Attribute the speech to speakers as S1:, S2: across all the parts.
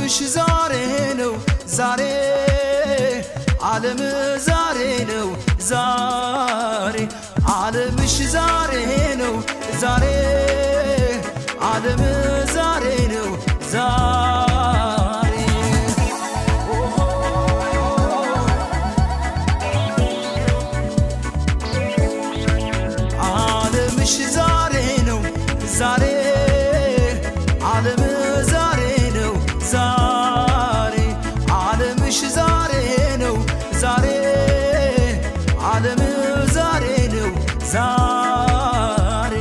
S1: ዓለምሽ ዛሬ ነው ዛሬ ዓለም ዛሬ ነው ዛሬ ዓለምሽ ዛሬ ነው ዛሬ ዓለም ዛሬ ነው ዛሬ ዓለምሽ ዛሬ ነው ዛሬ ዓለም ዛሬ ነው ዛሬ ዓለምሽ ዛሬ ነው ዛሬ ዓለም ዛሬ ነው ዛሬ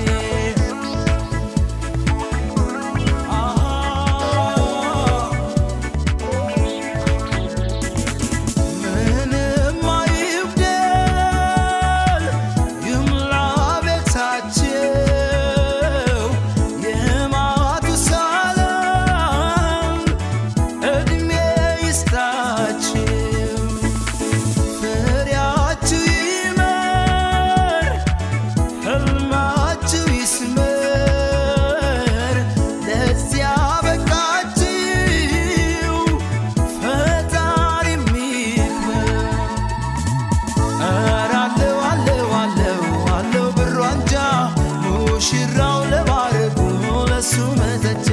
S1: ሽራው ለባረጉ ለሱ መተጃ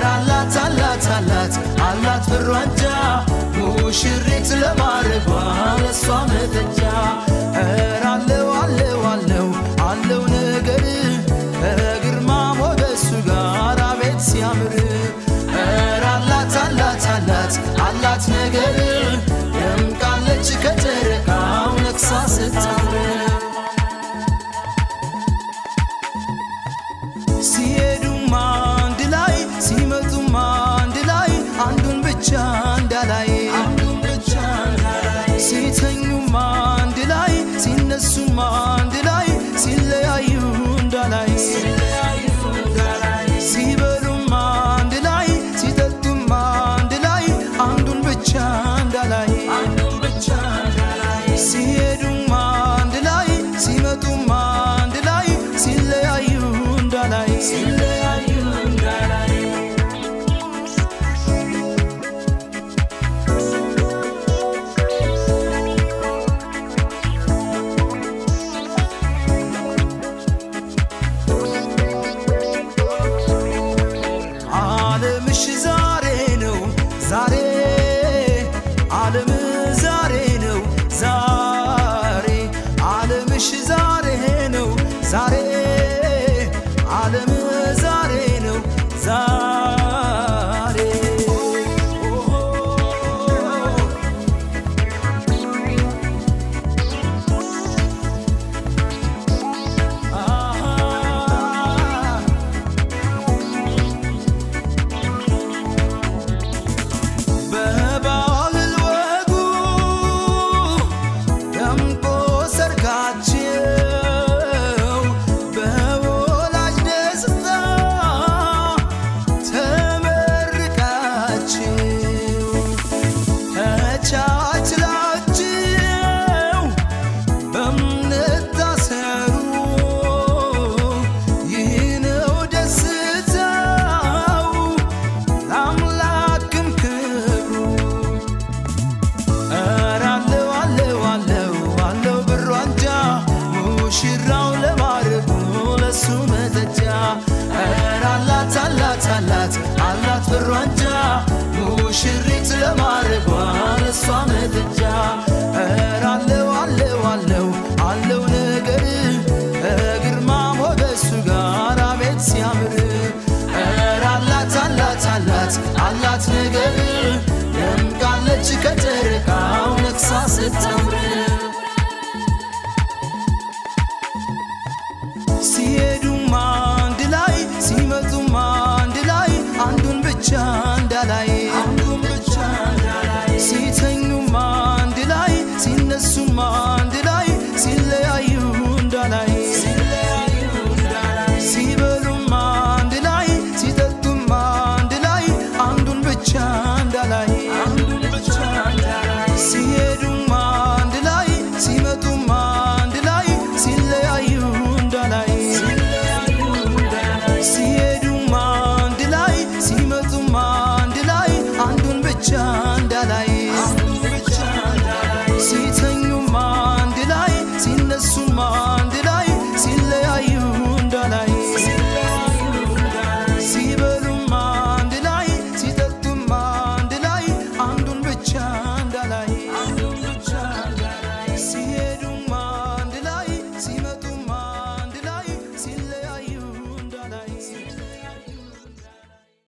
S1: አላት አላት አላት አላት ፍሯንጃ ሙሽሪት ለባረጓ ለሷ መተጃ አለው አለው አለው አለው ነገር ከግርማ ሞገሱ ጋር አቤት ሲያምር አላት አላት አላት አላት ነገር